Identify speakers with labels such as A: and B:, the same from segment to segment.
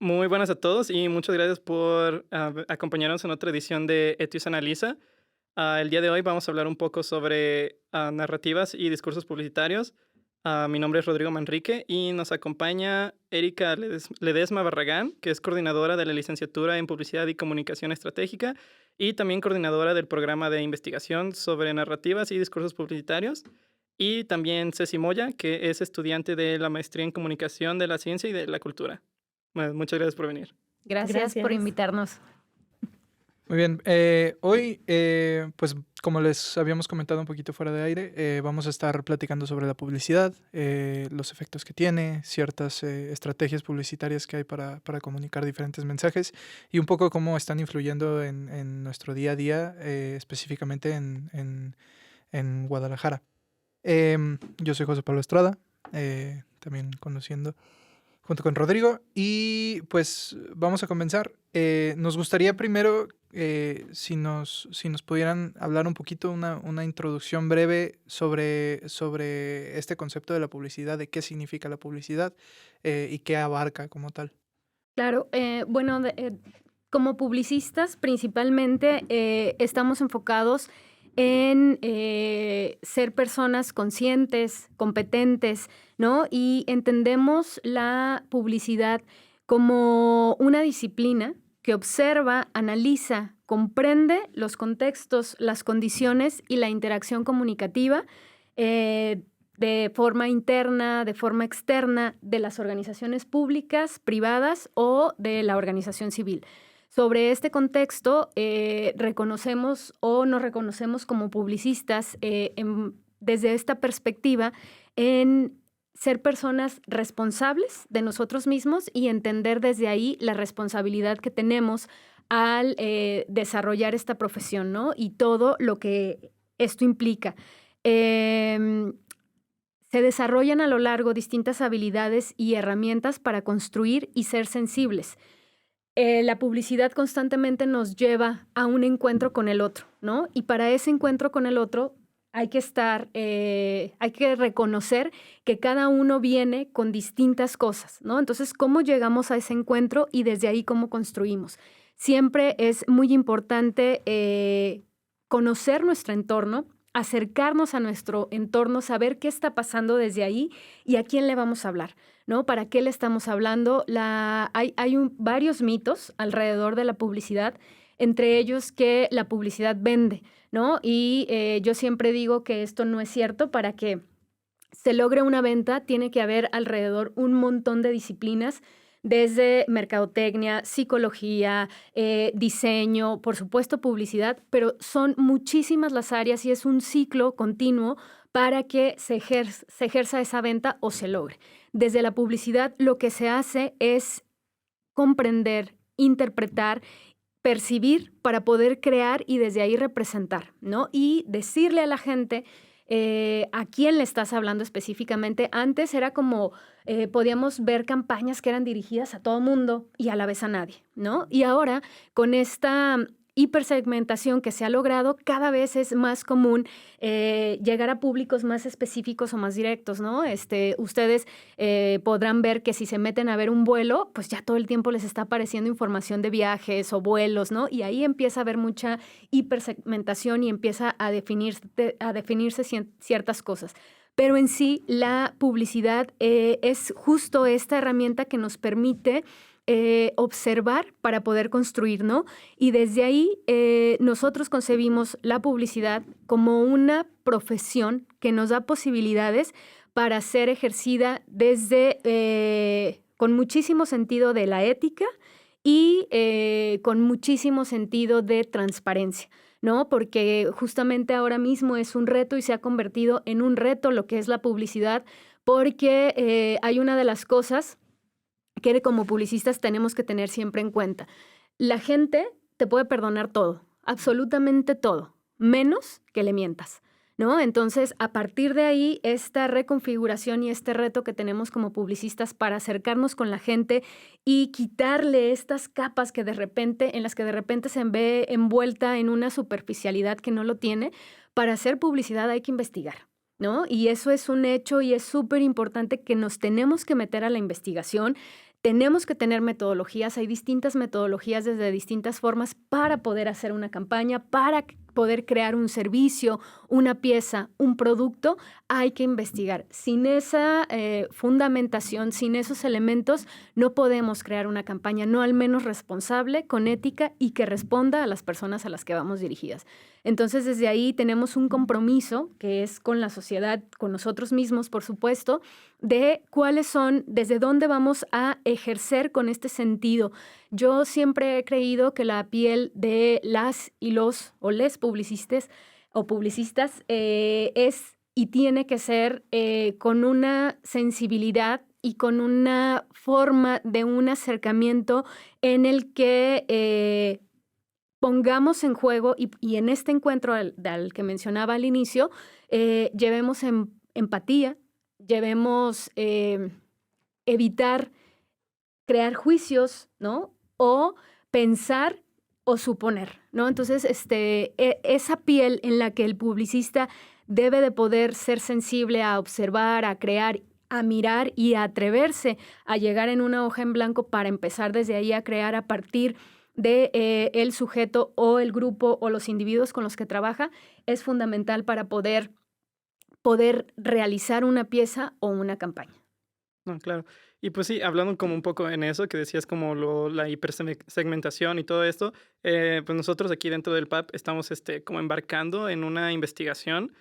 A: Muy buenas a todos y muchas gracias por acompañarnos en otra edición de Etios Analiza. El día de hoy vamos a hablar un poco sobre narrativas y discursos publicitarios. Mi nombre es Rodrigo Manrique y nos acompaña Erika Ledesma Barragán, que es coordinadora de la licenciatura en Publicidad y Comunicación Estratégica y también coordinadora del programa de investigación sobre narrativas y discursos publicitarios. Y también Ceci Moya, que es estudiante de la maestría en Comunicación de la Ciencia y de la Cultura. Bueno, muchas gracias por venir.
B: Gracias por invitarnos.
C: Muy bien, hoy, pues como les habíamos comentado un poquito fuera de aire, vamos a estar platicando sobre la publicidad, los efectos que tiene, ciertas estrategias publicitarias que hay para comunicar diferentes mensajes y un poco cómo están influyendo en nuestro día a día, específicamente en Guadalajara. Yo soy José Pablo Estrada, también conociendo junto con Rodrigo, y pues vamos a comenzar. Nos gustaría primero, si nos pudieran hablar un poquito, una introducción breve sobre este concepto de la publicidad, de qué significa la publicidad y qué abarca como tal.
B: Claro, bueno, como publicistas principalmente estamos enfocados en ser personas conscientes, competentes, ¿no? Y entendemos la publicidad como una disciplina que observa, analiza, comprende los contextos, las condiciones y la interacción comunicativa de forma interna, de forma externa, de las organizaciones públicas, privadas o de la organización civil. Sobre este contexto, reconocemos o nos reconocemos como publicistas desde esta perspectiva en ser personas responsables de nosotros mismos y entender desde ahí la responsabilidad que tenemos al desarrollar esta profesión, ¿no? Y todo lo que esto implica. Se desarrollan a lo largo distintas habilidades y herramientas para construir y ser sensibles. La publicidad constantemente nos lleva a un encuentro con el otro, ¿no? Y para ese encuentro con el otro hay que reconocer que cada uno viene con distintas cosas, ¿no? Entonces, ¿cómo llegamos a ese encuentro y desde ahí cómo construimos? Siempre es muy importante conocer nuestro entorno, acercarnos a nuestro entorno, saber qué está pasando desde ahí y a quién le vamos a hablar, ¿no? ¿Para qué le estamos hablando? Hay varios mitos alrededor de la publicidad, entre ellos que la publicidad vende, ¿no? Y yo siempre digo que esto no es cierto. Para que se logre una venta tiene que haber alrededor un montón de disciplinas, desde mercadotecnia, psicología, diseño, por supuesto publicidad, pero son muchísimas las áreas y es un ciclo continuo para que se ejerza esa venta o se logre. Desde la publicidad lo que se hace es comprender, interpretar, percibir para poder crear y desde ahí representar, ¿no? Y decirle a la gente a quién le estás hablando específicamente. Antes era como podíamos ver campañas que eran dirigidas a todo mundo y a la vez a nadie, ¿no? Y ahora, con esta hipersegmentación que se ha logrado, cada vez es más común llegar a públicos más específicos o más directos, ¿no? Ustedes podrán ver que si se meten a ver un vuelo, pues ya todo el tiempo les está apareciendo información de viajes o vuelos, ¿no? Y ahí empieza a haber mucha hipersegmentación y empieza a definirse ciertas cosas. Pero en sí, la publicidad es justo esta herramienta que nos permite observar para poder construir, ¿no? Y desde ahí nosotros concebimos la publicidad como una profesión que nos da posibilidades para ser ejercida desde con muchísimo sentido de la ética y con muchísimo sentido de transparencia, ¿no? Porque justamente ahora mismo es un reto y se ha convertido en un reto lo que es la publicidad, porque hay una de las cosas que como publicistas tenemos que tener siempre en cuenta. La gente te puede perdonar todo, absolutamente todo, menos que le mientas, ¿no? Entonces, a partir de ahí, esta reconfiguración y este reto que tenemos como publicistas para acercarnos con la gente y quitarle estas capas en las que de repente se ve envuelta en una superficialidad que no lo tiene. Para hacer publicidad hay que investigar, ¿no? Y eso es un hecho y es súper importante que nos tenemos que meter a la investigación. tenemos que tener metodologías, hay distintas metodologías desde distintas formas para poder hacer una campaña, para poder crear un servicio, una pieza, un producto, hay que investigar. Sin esa fundamentación, sin esos elementos, no podemos crear una campaña, no al menos responsable, con ética y que responda a las personas a las que vamos dirigidas. Entonces, desde ahí tenemos un compromiso que es con la sociedad, con nosotros mismos, por supuesto, de cuáles son, desde dónde vamos a ejercer con este sentido. Yo siempre he creído que la piel de las y los o les publicistas es y tiene que ser con una sensibilidad y con una forma de un acercamiento en el que pongamos en juego y en este encuentro al que mencionaba al inicio, llevemos empatía, llevemos evitar crear juicios, ¿no? O pensar o suponer, ¿no? Entonces, esa piel en la que el publicista debe de poder ser sensible a observar, a crear, a mirar y a atreverse a llegar en una hoja en blanco para empezar desde ahí a crear a partir de el sujeto o el grupo o los individuos con los que trabaja, es fundamental para poder realizar una pieza o una campaña.
A: No, claro. Y pues sí, hablando como un poco en eso, que decías como la hipersegmentación y todo esto, pues nosotros aquí dentro del PAP estamos como embarcando en una investigación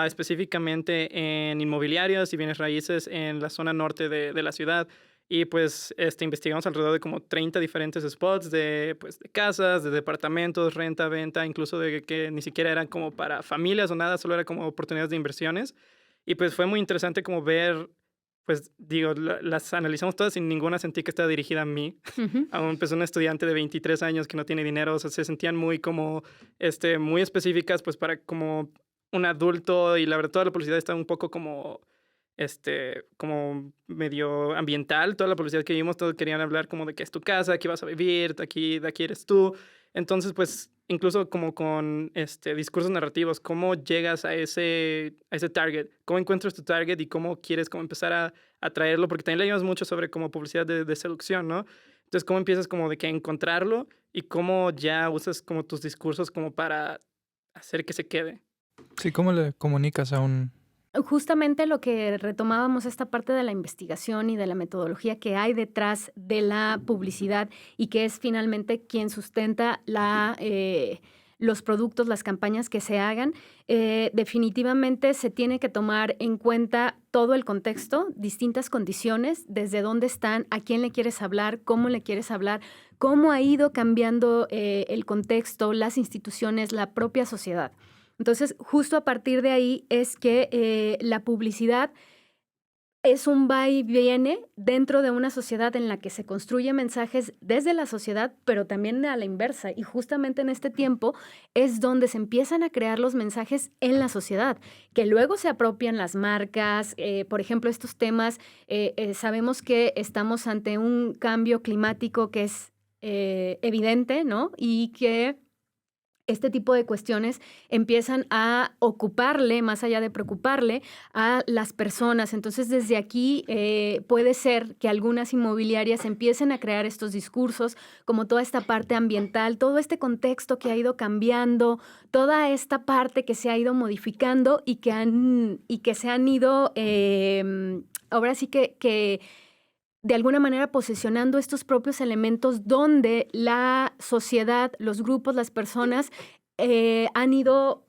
A: específicamente en inmobiliarias y bienes raíces en la zona norte de la ciudad. Y pues investigamos alrededor de como 30 diferentes spots de casas, de departamentos, renta, venta, incluso de que ni siquiera eran como para familias o nada, solo era como oportunidades de inversiones. Y pues fue muy interesante como ver, pues digo, las analizamos todas y ninguna sentí que estaba dirigida a mí. Aún pues un estudiante de 23 años que no tiene dinero, o sea, se sentían muy como, muy específicas pues para como un adulto, y la verdad toda la publicidad está un poco como como medio ambiental. Toda la publicidad que vimos, todos querían hablar como de que es tu casa, aquí vas a vivir, de aquí eres tú. Entonces, pues, incluso como con discursos narrativos, ¿cómo llegas a ese target? ¿Cómo encuentras tu target y cómo quieres como empezar a atraerlo? Porque también leímos mucho sobre como publicidad de seducción, ¿no? Entonces, ¿cómo empiezas como de que encontrarlo y cómo ya usas como tus discursos como para hacer que se quede?
C: Sí, ¿cómo le comunicas a un...?
B: Justamente lo que retomábamos, esta parte de la investigación y de la metodología que hay detrás de la publicidad y que es finalmente quien sustenta los productos, las campañas que se hagan, definitivamente se tiene que tomar en cuenta todo el contexto, distintas condiciones, desde dónde están, a quién le quieres hablar, cómo le quieres hablar, cómo ha ido cambiando el contexto, las instituciones, la propia sociedad. Entonces, justo a partir de ahí es que la publicidad es un va y viene dentro de una sociedad en la que se construyen mensajes desde la sociedad, pero también a la inversa. Y justamente en este tiempo es donde se empiezan a crear los mensajes en la sociedad, que luego se apropian las marcas. Por ejemplo, estos temas, sabemos que estamos ante un cambio climático que es evidente, ¿no? Y que este tipo de cuestiones empiezan a ocuparle, más allá de preocuparle, a las personas. Entonces, desde aquí puede ser que algunas inmobiliarias empiecen a crear estos discursos, como toda esta parte ambiental, todo este contexto que ha ido cambiando, toda esta parte que se ha ido modificando y que se han ido, ahora sí que de alguna manera posesionando estos propios elementos donde la sociedad, los grupos, las personas han ido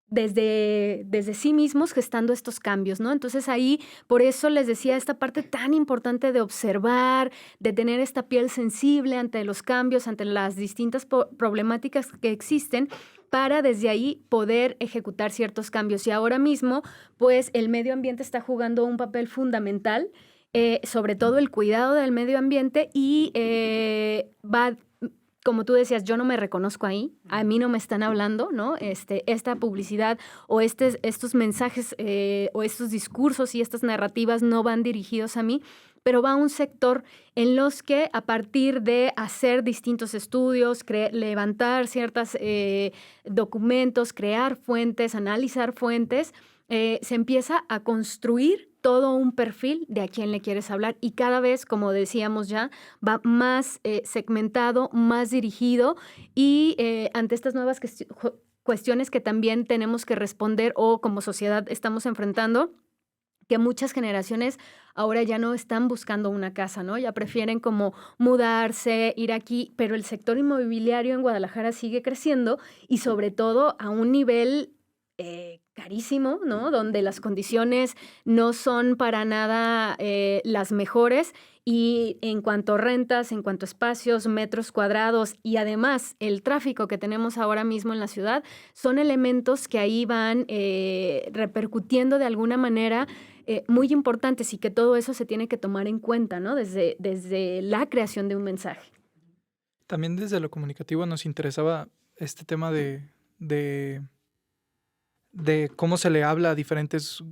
B: desde sí mismos gestando estos cambios, ¿no? Entonces ahí, por eso les decía esta parte tan importante de observar, de tener esta piel sensible ante los cambios, ante las distintas problemáticas que existen, para desde ahí poder ejecutar ciertos cambios. Y ahora mismo, pues el medio ambiente está jugando un papel fundamental, sobre todo el cuidado del medio ambiente y como tú decías, yo no me reconozco ahí, a mí no me están hablando, ¿no? Esta publicidad o estos mensajes o estos discursos y estas narrativas no van dirigidos a mí, pero va a un sector en los que a partir de hacer distintos estudios, levantar ciertos documentos, crear fuentes, analizar fuentes, se empieza a construir todo un perfil de a quién le quieres hablar y cada vez, como decíamos ya, va más segmentado, más dirigido y ante estas nuevas cuestiones que también tenemos que responder o como sociedad estamos enfrentando, que muchas generaciones ahora ya no están buscando una casa, ¿no? Ya prefieren como mudarse, ir aquí, pero el sector inmobiliario en Guadalajara sigue creciendo y sobre todo a un nivel carísimo, ¿no? Donde las condiciones no son para nada las mejores y en cuanto a rentas, en cuanto a espacios, metros cuadrados y además el tráfico que tenemos ahora mismo en la ciudad son elementos que ahí van repercutiendo de alguna manera muy importantes y que todo eso se tiene que tomar en cuenta, ¿no? Desde la creación de un mensaje.
C: También desde lo comunicativo nos interesaba este tema de cómo se le habla a diferentes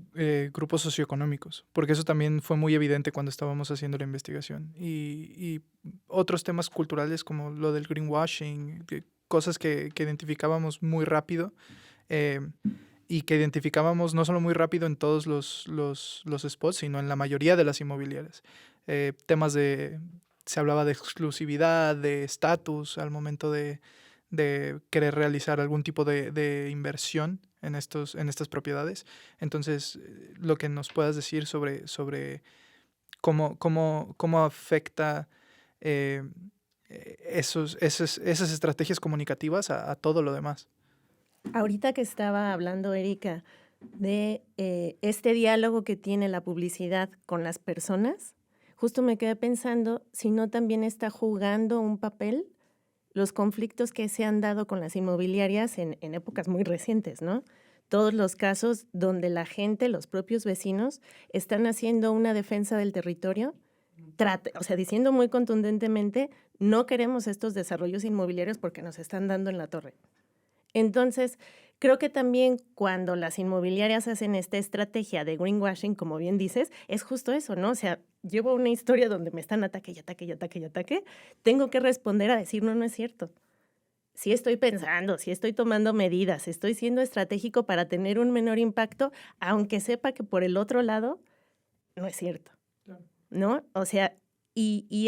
C: grupos socioeconómicos, porque eso también fue muy evidente cuando estábamos haciendo la investigación. Y otros temas culturales como lo del greenwashing, cosas que identificábamos muy rápido y que identificábamos no solo muy rápido en todos los spots, sino en la mayoría de las inmobiliarias. Temas se hablaba de exclusividad, de estatus al momento de querer realizar algún tipo de inversión en estas propiedades. Entonces, lo que nos puedas decir sobre cómo afecta esas estrategias comunicativas a todo lo demás.
D: Ahorita que estaba hablando Erika de este diálogo que tiene la publicidad con las personas, justo me quedé pensando si no también está jugando un papel los conflictos que se han dado con las inmobiliarias en épocas muy recientes, ¿no? Todos los casos donde la gente, los propios vecinos, están haciendo una defensa del territorio, diciendo muy contundentemente, no queremos estos desarrollos inmobiliarios porque nos están dando en la torre. Entonces, creo que también cuando las inmobiliarias hacen esta estrategia de greenwashing, como bien dices, es justo eso, ¿no? O sea, llevo una historia donde me están ataque, tengo que responder a decir, no es cierto. Sí estoy pensando, sí estoy tomando medidas, estoy siendo estratégico para tener un menor impacto, aunque sepa que por el otro lado no es cierto, ¿no? O sea, y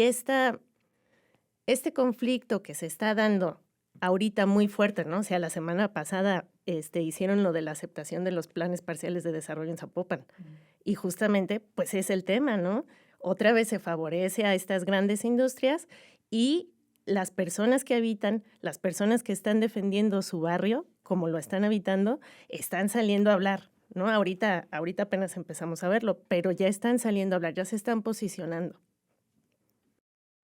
D: este conflicto que se está dando ahorita muy fuerte, ¿no? O sea, la semana pasada hicieron lo de la aceptación de los planes parciales de desarrollo en Zapopan. Y justamente, pues es el tema, ¿no? Otra vez se favorece a estas grandes industrias y las personas que habitan, las personas que están defendiendo su barrio, como lo están habitando, están saliendo a hablar, ¿no? Ahorita apenas empezamos a verlo, pero ya están saliendo a hablar, ya se están posicionando.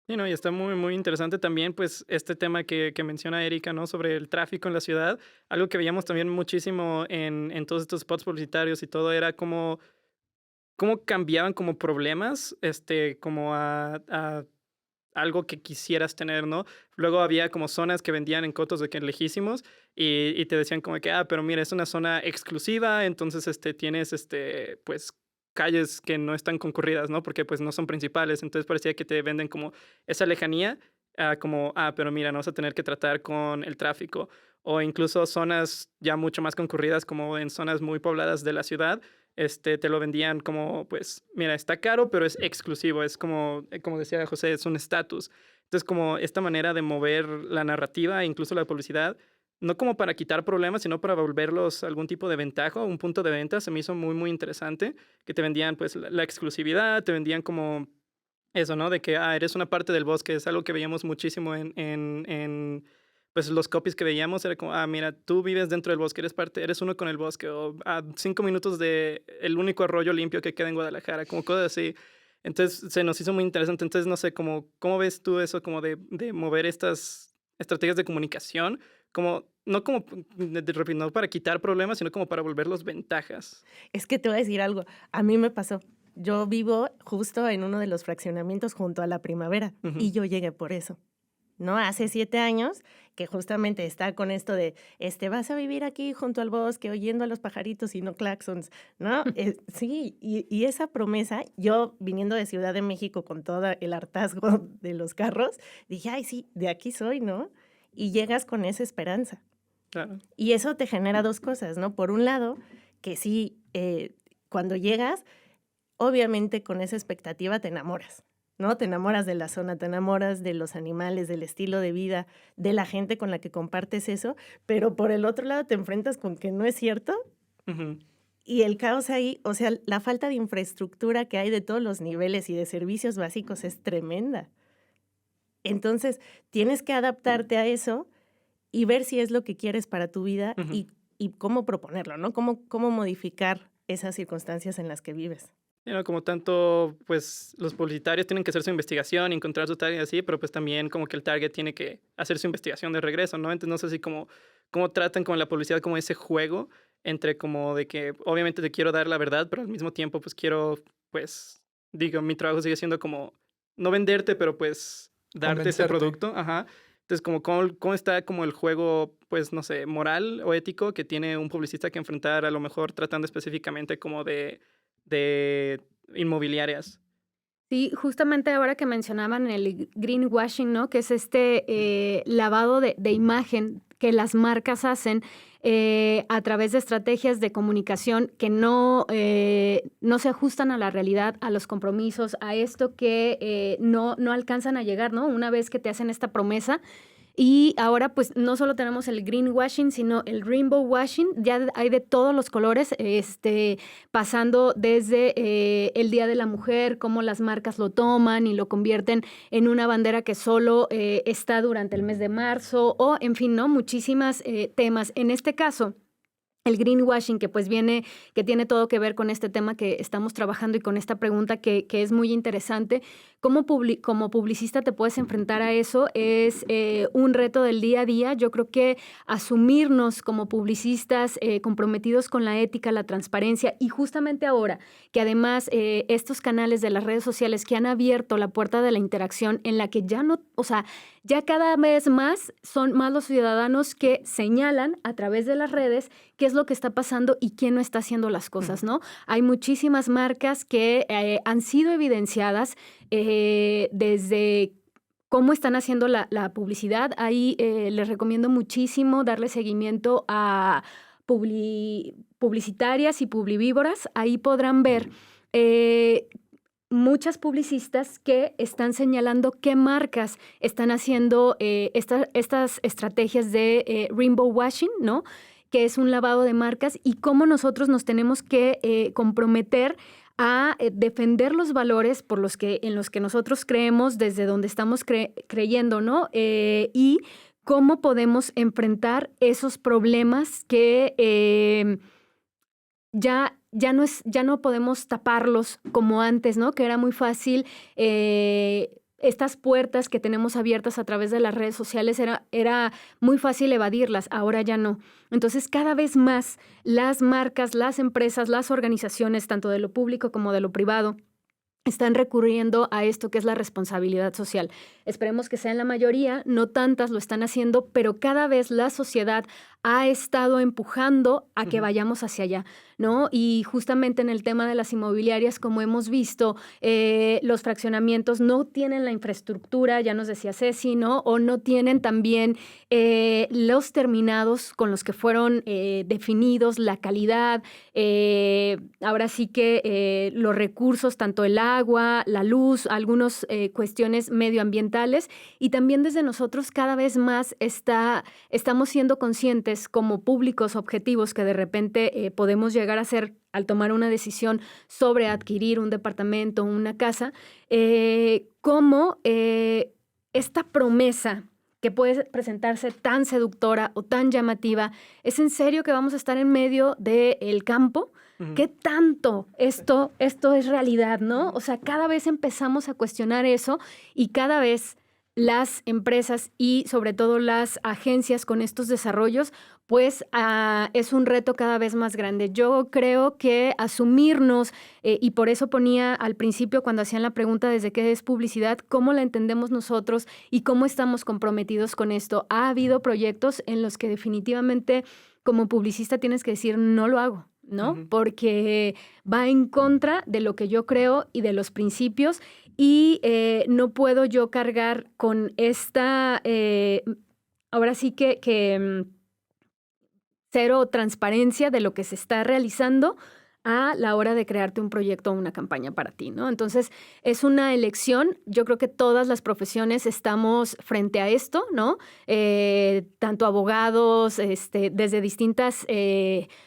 A: Sí, no, y está muy, muy interesante también, pues, este tema que menciona Erika, ¿no? Sobre el tráfico en la ciudad. Algo que veíamos también muchísimo en todos estos spots publicitarios y todo era cómo cambiaban como problemas, como a algo que quisieras tener, ¿no? Luego había como zonas que vendían en cotos de que lejísimos y te decían como que, pero mira, es una zona exclusiva, entonces tienes, pues, calles que no están concurridas, ¿no? Porque pues no son principales, entonces parecía que te venden como esa lejanía, como, pero mira, no vas a tener que tratar con el tráfico, o incluso zonas ya mucho más concurridas, como en zonas muy pobladas de la ciudad, te lo vendían como, pues, mira, está caro, pero es exclusivo, es como decía José, es un estatus. Entonces, como esta manera de mover la narrativa, incluso la publicidad, no como para quitar problemas, sino para volverlos algún tipo de ventaja, un punto de venta, se me hizo muy, muy interesante, que te vendían, pues, la exclusividad, te vendían como eso, ¿no? De que, eres una parte del bosque, es algo que veíamos muchísimo en pues, los copies que veíamos, era como, mira, tú vives dentro del bosque, eres uno con el bosque, o a 5 minutos de el único arroyo limpio que queda en Guadalajara, como cosas así. Entonces, se nos hizo muy interesante. Entonces, no sé, ¿cómo ves tú eso como de mover estas estrategias de comunicación? Como, no como, no para quitar problemas, sino como para volverlos ventajas.
D: Es que te voy a decir algo, a mí me pasó. Yo vivo justo en uno de los fraccionamientos junto a la Primavera y yo llegué por eso, ¿no? Hace 7 años que justamente está con esto de, vas a vivir aquí junto al bosque oyendo a los pajaritos y no claxons, ¿no? Sí, y esa promesa, yo viniendo de Ciudad de México con todo el hartazgo de los carros, dije, ay, sí, de aquí soy, ¿no? Y llegas con esa esperanza.
A: Claro.
D: Y eso te genera 2 cosas, ¿no? Por un lado, que sí, cuando llegas, obviamente con esa expectativa te enamoras, ¿no? Te enamoras de la zona, te enamoras de los animales, del estilo de vida, de la gente con la que compartes eso, pero por el otro lado te enfrentas con que no es cierto.
A: Ujú.
D: Y el caos ahí, o sea, la falta de infraestructura que hay de todos los niveles y de servicios básicos es tremenda. Entonces, tienes que adaptarte a eso y ver si es lo que quieres para tu vida
A: Ujú.
D: y cómo proponerlo, ¿no? Cómo modificar esas circunstancias en las que vives.
A: Y no, como tanto, pues los publicitarios tienen que hacer su investigación, encontrar su target así, pero pues también como que el target tiene que hacer su investigación de regreso, ¿no? Entonces no sé si cómo tratan con la publicidad como ese juego entre como de que obviamente te quiero dar la verdad, pero al mismo tiempo pues quiero, pues, digo, mi trabajo sigue siendo como no venderte, pero pues darte ese
C: Convencerte.
A: producto, ajá. Entonces cómo está como el juego, pues, no sé, moral o ético que tiene un publicista que enfrentar a lo mejor tratando específicamente como de inmobiliarias.
B: Sí, justamente ahora que mencionaban el greenwashing, ¿no? Que es este lavado de imagen que las marcas hacen a través de estrategias de comunicación que no se ajustan a la realidad, a los compromisos, a esto que no alcanzan a llegar, ¿no? Una vez que te hacen esta promesa. Y ahora pues no solo tenemos el greenwashing, sino el rainbow washing, ya hay de todos los colores, pasando desde el Día de la Mujer, cómo las marcas lo toman y lo convierten en una bandera que solo está durante el mes de marzo, o en fin, ¿no? Muchísimas temas. En este caso, el greenwashing, que pues que tiene todo que ver con este tema que estamos trabajando y con esta pregunta que es muy interesante. Como publicista te puedes enfrentar a eso? Es un reto del día a día. Yo creo que asumirnos como publicistas comprometidos con la ética, la transparencia, y justamente ahora que además estos canales de las redes sociales que han abierto la puerta de la interacción en la que ya no, o sea, ya cada vez más son más los ciudadanos que señalan a través de las redes qué es lo que está pasando y quién no está haciendo las cosas, ¿no? Hay muchísimas marcas que han sido evidenciadas desde cómo están haciendo la publicidad. Ahí les recomiendo muchísimo darle seguimiento a publicitarias y publivívoras. Ahí podrán ver muchas publicistas que están señalando qué marcas están haciendo estas estrategias de rainbow washing, ¿no? Que es un lavado de marcas, y cómo nosotros nos tenemos que comprometer a defender los valores en los que nosotros creemos, desde donde estamos creyendo, ¿no? Y cómo podemos enfrentar esos problemas que ya no podemos taparlos como antes, ¿no? Que era muy fácil. Estas puertas que tenemos abiertas a través de las redes sociales era muy fácil evadirlas, ahora ya no. Entonces, cada vez más las marcas, las empresas, las organizaciones, tanto de lo público como de lo privado, están recurriendo a esto que es la responsabilidad social. Esperemos que sean la mayoría, no tantas lo están haciendo, pero cada vez la sociedad ha estado empujando a que vayamos hacia allá, ¿no? Y justamente en el tema de las inmobiliarias, como hemos visto, los fraccionamientos no tienen la infraestructura, ya nos decía Ceci, ¿no? O no tienen también los terminados con los que fueron definidos, la calidad, ahora sí que los recursos, tanto el agua, la luz, algunas cuestiones medioambientales, y también desde nosotros cada vez más estamos siendo conscientes como públicos objetivos que de repente podemos llegar a ser al tomar una decisión sobre adquirir un departamento, una casa, como esta promesa que puede presentarse tan seductora o tan llamativa, ¿es en serio que vamos a estar en medio del campo? ¿Qué tanto esto es realidad, no? O sea, cada vez empezamos a cuestionar eso, y cada vez las empresas y sobre todo las agencias con estos desarrollos, pues es un reto cada vez más grande. Yo creo que asumirnos, y por eso ponía al principio cuando hacían la pregunta desde qué es publicidad, cómo la entendemos nosotros y cómo estamos comprometidos con esto. Ha habido proyectos en los que definitivamente como publicista tienes que decir no lo hago, ¿no? Porque va en contra de lo que yo creo y de los principios, y no puedo yo cargar con esta, ahora sí que cero transparencia de lo que se está realizando a la hora de crearte un proyecto o una campaña para ti, ¿no? Entonces, es una elección. Yo creo que todas las profesiones estamos frente a esto, ¿no? Tanto abogados, desde distintas,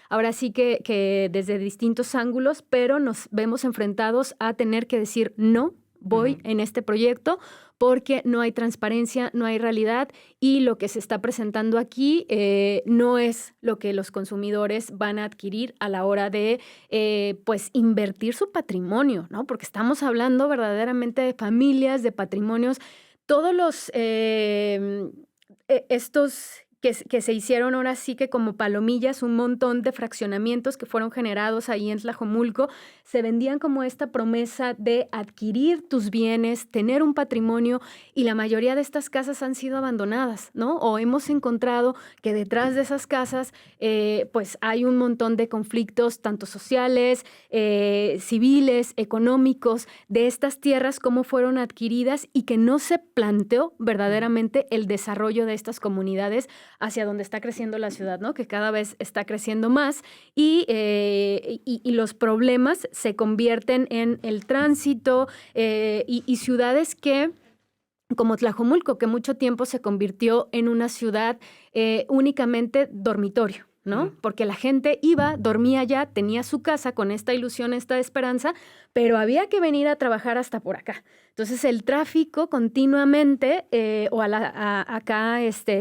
B: ahora sí que desde distintos ángulos, pero nos vemos enfrentados a tener que decir no. Voy en este proyecto porque no hay transparencia, no hay realidad y lo que se está presentando aquí no es lo que los consumidores van a adquirir a la hora de pues invertir su patrimonio, ¿no? Porque estamos hablando verdaderamente de familias, de patrimonios, todos los estos que se hicieron ahora sí que como palomillas, un montón de fraccionamientos que fueron generados ahí en Tlajomulco, se vendían como esta promesa de adquirir tus bienes, tener un patrimonio, y la mayoría de estas casas han sido abandonadas, ¿no? O hemos encontrado que detrás de esas casas pues hay un montón de conflictos, tanto sociales, civiles, económicos, de estas tierras, cómo fueron adquiridas y que no se planteó verdaderamente el desarrollo de estas comunidades hacia donde está creciendo la ciudad, ¿no? Que cada vez está creciendo más y los problemas se convierten en el tránsito y ciudades que, como Tlajomulco, que mucho tiempo se convirtió en una ciudad únicamente dormitorio, ¿no? Porque la gente iba, dormía allá, tenía su casa con esta ilusión, esta esperanza, pero había que venir a trabajar hasta por acá. Entonces, el tráfico continuamente, acá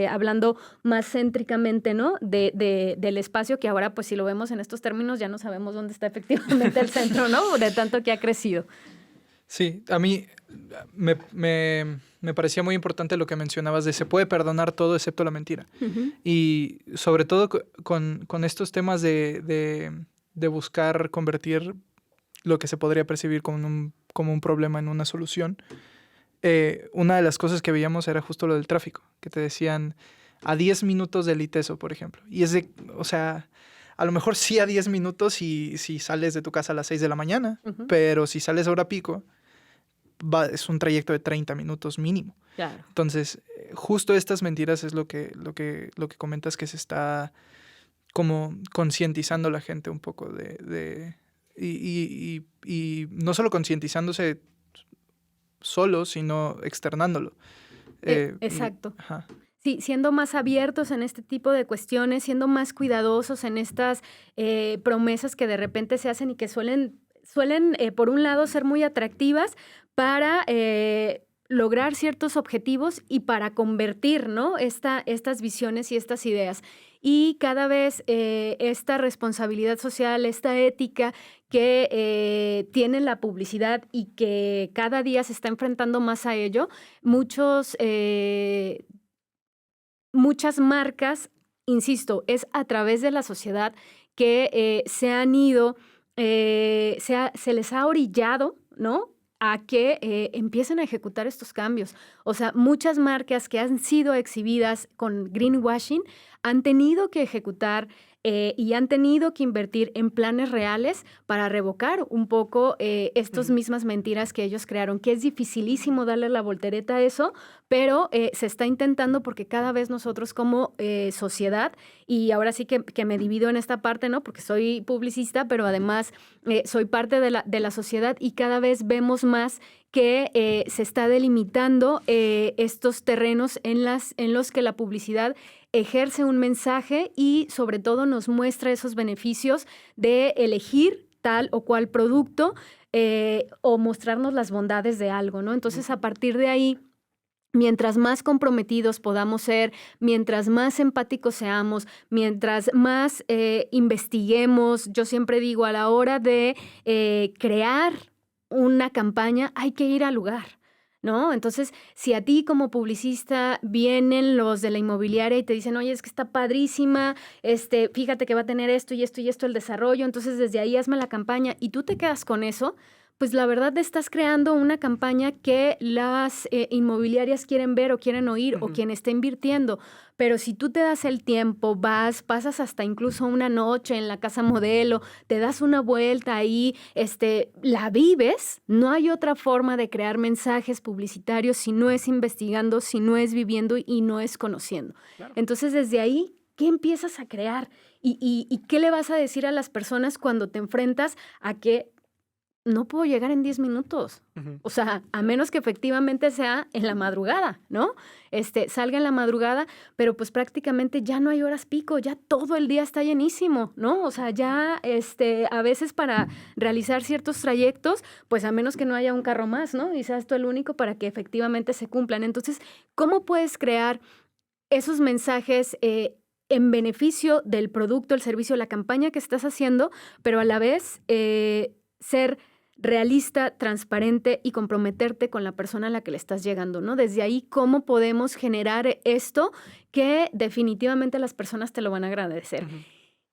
B: hablando más céntricamente, ¿no? Del espacio, que ahora, pues si lo vemos en estos términos, ya no sabemos dónde está efectivamente el centro, ¿no? De tanto que ha crecido.
C: Sí, a mí me parecía muy importante lo que mencionabas de se puede perdonar todo excepto la mentira. Uh-huh. Y sobre todo con estos temas de buscar convertir lo que se podría percibir como un problema en una solución. Una de las cosas que veíamos era justo lo del tráfico, que te decían a 10 minutos del ITESO, por ejemplo. Y o sea, a lo mejor sí a 10 minutos si sales de tu casa a las 6 de la mañana, uh-huh. Pero si sales a hora pico, es un trayecto de 30 minutos mínimo.
B: Claro.
C: Entonces, justo estas mentiras es lo que comentas, que se está como concientizando la gente un poco y no solo concientizándose solo, sino externándolo.
B: Exacto. Sí, siendo más abiertos en este tipo de cuestiones, siendo más cuidadosos en estas promesas que de repente se hacen y que suelen por un lado, ser muy atractivas para lograr ciertos objetivos y para convertir, ¿no? Estas visiones y estas ideas. Y cada vez esta responsabilidad social, esta ética que tiene la publicidad y que cada día se está enfrentando más a ello, muchas marcas, insisto, es a través de la sociedad que se han ido, se les ha orillado, ¿no?, a que empiecen a ejecutar estos cambios. O sea, muchas marcas que han sido exhibidas con greenwashing han tenido que ejecutar y han tenido que invertir en planes reales para revocar un poco estas mismas mentiras que ellos crearon, que es dificilísimo darle la voltereta a eso, pero se está intentando porque cada vez nosotros como sociedad, y ahora sí que me divido en esta parte, ¿no? Porque soy publicista, pero además soy parte de la sociedad y cada vez vemos más que se está delimitando estos terrenos en los que la publicidad ejerce un mensaje y sobre todo nos muestra esos beneficios de elegir tal o cual producto o mostrarnos las bondades de algo, ¿no? Entonces, a partir de ahí, mientras más comprometidos podamos ser, mientras más empáticos seamos, mientras más investiguemos, yo siempre digo, a la hora de crear una campaña hay que ir al lugar, ¿no? Entonces, si a ti como publicista vienen los de la inmobiliaria y te dicen, oye, es que está padrísima, fíjate que va a tener esto y esto y esto el desarrollo, entonces desde ahí hazme la campaña y tú te quedas con eso, pues la verdad estás creando una campaña que las inmobiliarias quieren ver o quieren oír o quien está invirtiendo. Pero si tú te das el tiempo, pasas hasta incluso una noche en la casa modelo, te das una vuelta ahí, la vives, no hay otra forma de crear mensajes publicitarios si no es investigando, si no es viviendo y no es conociendo. Claro. Entonces, desde ahí, ¿qué empiezas a crear? ¿Y qué le vas a decir a las personas cuando te enfrentas a que no puedo llegar en 10 minutos? O sea, a menos que efectivamente sea en la madrugada, ¿no? Salga en la madrugada, pero pues prácticamente ya no hay horas pico, ya todo el día está llenísimo, ¿no? O sea, ya a veces para realizar ciertos trayectos, pues a menos que no haya un carro más, ¿no? Y seas tú el único para que efectivamente se cumplan. Entonces, ¿cómo puedes crear esos mensajes en beneficio del producto, el servicio, la campaña que estás haciendo, pero a la vez ser realista, transparente y comprometerte con la persona a la que le estás llegando, ¿no? Desde ahí, ¿cómo podemos generar esto que definitivamente las personas te lo van a agradecer?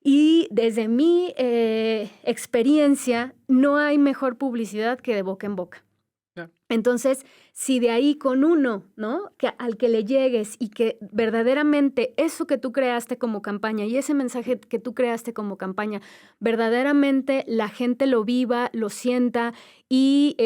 B: Y desde mi experiencia, no hay mejor publicidad que de boca en boca. Entonces, si de ahí con uno, ¿no? Al que le llegues y que verdaderamente eso que tú creaste como campaña y ese mensaje que tú creaste como campaña, verdaderamente la gente lo viva, lo sienta y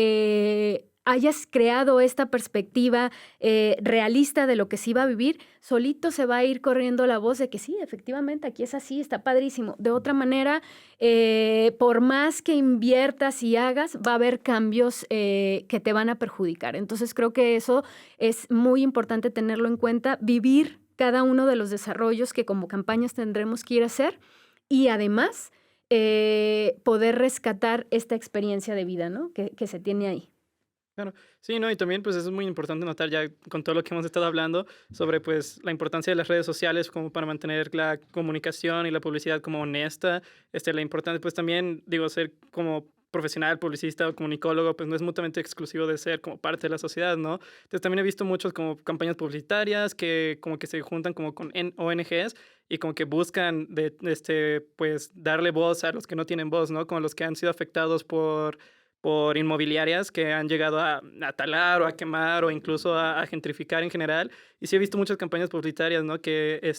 B: hayas creado esta perspectiva realista de lo que se iba a vivir, solito se va a ir corriendo la voz de que sí, efectivamente, aquí es así, está padrísimo. De otra manera, por más que inviertas y hagas, va a haber cambios que te van a perjudicar. Entonces, creo que eso es muy importante tenerlo en cuenta, vivir cada uno de los desarrollos que como campañas tendremos que ir a hacer y además poder rescatar esta experiencia de vida, ¿no? que se tiene ahí.
A: Claro, sí, ¿no? Y también pues es muy importante notar ya con todo lo que hemos estado hablando sobre pues la importancia de las redes sociales como para mantener la comunicación y la publicidad como honesta, la importante pues también, digo, ser como profesional, publicista o comunicólogo, pues no es mutuamente exclusivo de ser como parte de la sociedad, ¿no? Entonces también he visto muchos como campañas publicitarias que como que se juntan como con ONGs y como que buscan pues darle voz a los que no tienen voz, ¿no? Como los que han sido afectados por inmobiliarias que han llegado a talar o a quemar o incluso a gentrificar en general. Y sí he visto muchas campañas publicitarias, ¿no? Que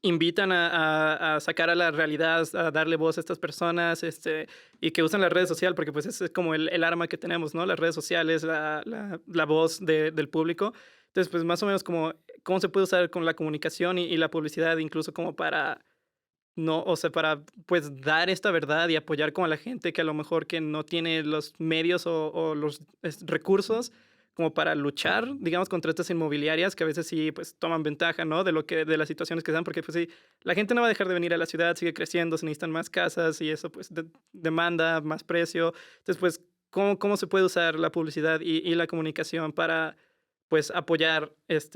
A: invitan a sacar a la realidad, a darle voz a estas personas y que usan las redes sociales, porque pues es como el arma que tenemos, ¿no? Las redes sociales, la voz del público. Entonces, pues más o menos como cómo se puede usar con la comunicación y la publicidad, incluso como para... No, o sea, para pues dar esta verdad y apoyar como a la gente que a lo mejor que no tiene los medios o los recursos como para luchar, digamos, contra estas inmobiliarias que a veces sí pues toman ventaja, ¿no? De las situaciones que dan, porque pues sí, la gente no va a dejar de venir a la ciudad, sigue creciendo, se necesitan más casas y eso pues demanda más precio. Entonces, pues, ¿cómo se puede usar la publicidad y la comunicación para pues apoyar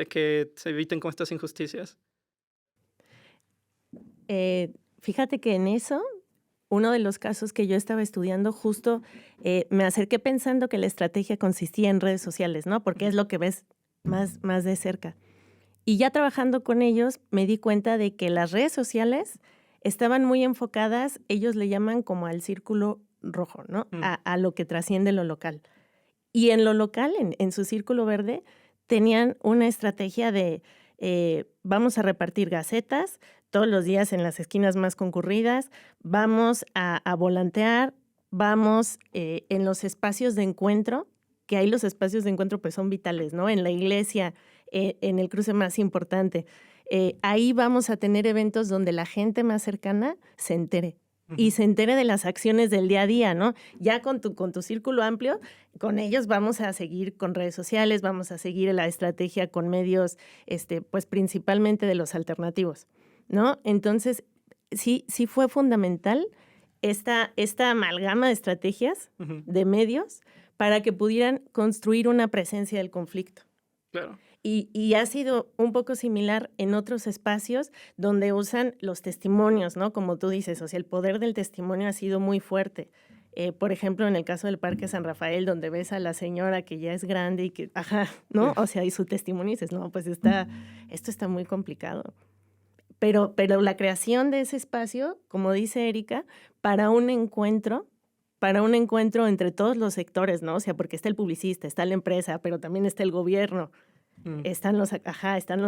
A: que se eviten con estas injusticias?
D: Fíjate que en eso, uno de los casos que yo estaba estudiando, justo me acerqué pensando que la estrategia consistía en redes sociales, ¿no? Porque es lo que ves más de cerca. Y ya trabajando con ellos, me di cuenta de que las redes sociales estaban muy enfocadas, ellos le llaman como al círculo rojo, ¿no? A lo que trasciende lo local. Y en lo local, en su círculo verde, tenían una estrategia de vamos a repartir gacetas todos los días en las esquinas más concurridas, vamos a volantear, vamos en los espacios de encuentro, que ahí los espacios de encuentro pues son vitales, ¿no? En la iglesia, en el cruce más importante. Ahí vamos a tener eventos donde la gente más cercana se entere. Y se entere de las acciones del día a día, ¿no? Ya con tu círculo amplio, con ellos vamos a seguir con redes sociales, vamos a seguir la estrategia con medios, pues principalmente de los alternativos, ¿no? Entonces, sí fue fundamental esta amalgama de estrategias, de medios, para que pudieran construir una presencia del conflicto.
A: Claro.
D: Y ha sido un poco similar en otros espacios donde usan los testimonios, ¿no? Como tú dices, o sea, el poder del testimonio ha sido muy fuerte. Por ejemplo, en el caso del Parque San Rafael, donde ves a la señora que ya es grande y que, ¿no? O sea, y su testimonio y dices, no, pues esto está muy complicado. Pero la creación de ese espacio, como dice Erika, para un encuentro entre todos los sectores, ¿no? O sea, porque está el publicista, está la empresa, pero también está el gobierno. Están los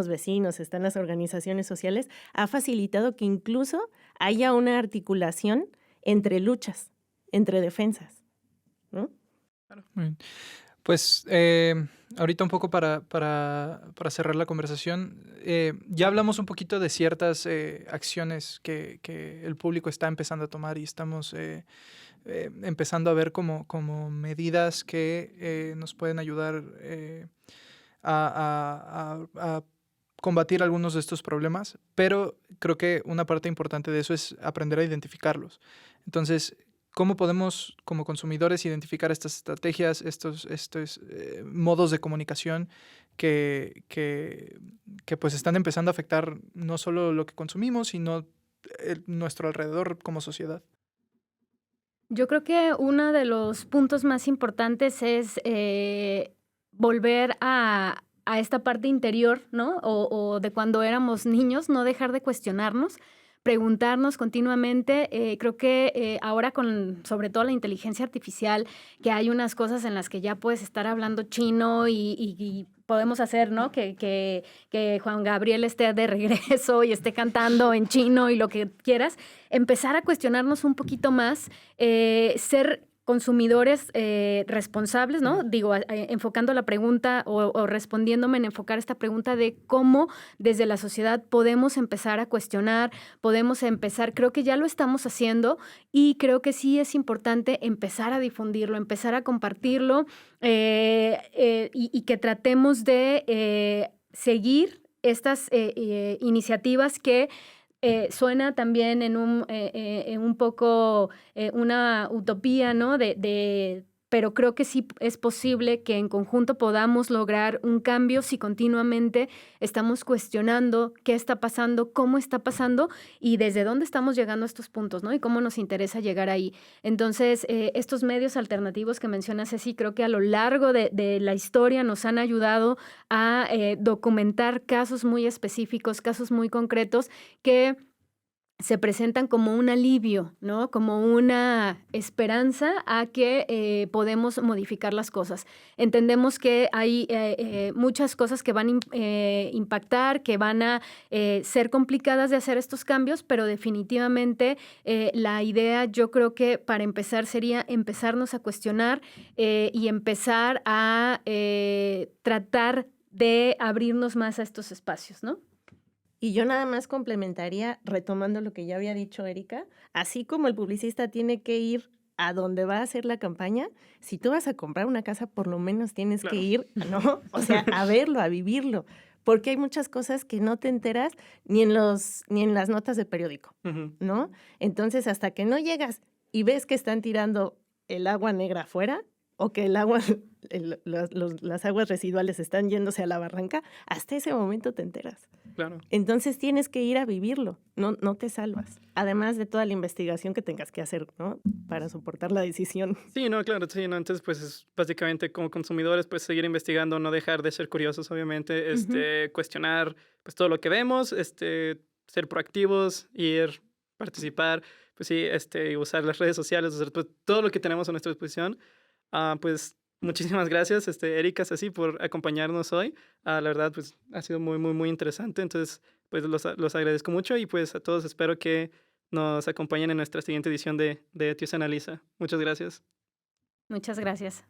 D: vecinos, están las organizaciones sociales, ha facilitado que incluso haya una articulación entre luchas, entre defensas, ¿no?
C: Claro. Pues ahorita un poco para cerrar la conversación, ya hablamos un poquito de ciertas acciones que el público está empezando a tomar y estamos empezando a ver como medidas que nos pueden ayudar a combatir algunos de estos problemas, pero creo que una parte importante de eso es aprender a identificarlos. Entonces, ¿cómo podemos como consumidores identificar estas estrategias, estos modos de comunicación que pues están empezando a afectar no solo lo que consumimos, sino nuestro alrededor como sociedad?
B: Yo creo que uno de los puntos más importantes es volver a esta parte interior, ¿no? O de cuando éramos niños, no dejar de cuestionarnos, preguntarnos continuamente. Creo que ahora sobre todo la inteligencia artificial, que hay unas cosas en las que ya puedes estar hablando chino y podemos hacer, ¿no? Que Juan Gabriel esté de regreso y esté cantando en chino y lo que quieras. Empezar a cuestionarnos un poquito más, ser consumidores responsables, ¿no? Digo, enfocando la pregunta o respondiéndome en enfocar esta pregunta de cómo desde la sociedad podemos empezar a cuestionar, podemos empezar, creo que ya lo estamos haciendo y creo que sí es importante empezar a difundirlo, empezar a compartirlo y que tratemos de seguir estas iniciativas que suena también en un poco una utopía, ¿no? Pero creo que sí es posible que en conjunto podamos lograr un cambio si continuamente estamos cuestionando qué está pasando, cómo está pasando y desde dónde estamos llegando a estos puntos, ¿no? Y cómo nos interesa llegar ahí. Entonces, estos medios alternativos que menciona Ceci, creo que a lo largo de la historia nos han ayudado a documentar casos muy específicos, casos muy concretos que se presentan como un alivio, ¿no? Como una esperanza a que podemos modificar las cosas. Entendemos que hay muchas cosas que van a impactar, que van a ser complicadas de hacer estos cambios, pero definitivamente la idea, yo creo que para empezar sería empezarnos a cuestionar y empezar a tratar de abrirnos más a estos espacios, ¿no?
D: Y yo nada más complementaría, retomando lo que ya había dicho Erika, así como el publicista tiene que ir a donde va a hacer la campaña, si tú vas a comprar una casa, por lo menos tienes que ir, ¿no? O sea, a verlo, a vivirlo, porque hay muchas cosas que no te enteras ni en las notas de periódico, ¿no? Entonces, hasta que no llegas y ves que están tirando el agua negra afuera o que las aguas residuales están yéndose a la barranca, hasta ese momento te enteras.
A: Claro.
D: Entonces tienes que ir a vivirlo, no te salvas. Además de toda la investigación que tengas que hacer, ¿no? Para soportar la decisión.
A: Sí, no, claro, sí, no, entonces pues es básicamente como consumidores pues seguir investigando, no dejar de ser curiosos, obviamente, cuestionar pues todo lo que vemos, ser proactivos, ir, participar, pues sí, usar las redes sociales, usar pues, todo lo que tenemos a nuestra disposición. Pues muchísimas gracias, Erika, Ceci, por acompañarnos hoy. La verdad, pues ha sido muy, muy, muy interesante. Entonces, pues los agradezco mucho y pues a todos espero que nos acompañen en nuestra siguiente edición de Etios Analiza. Muchas gracias.
B: Muchas gracias.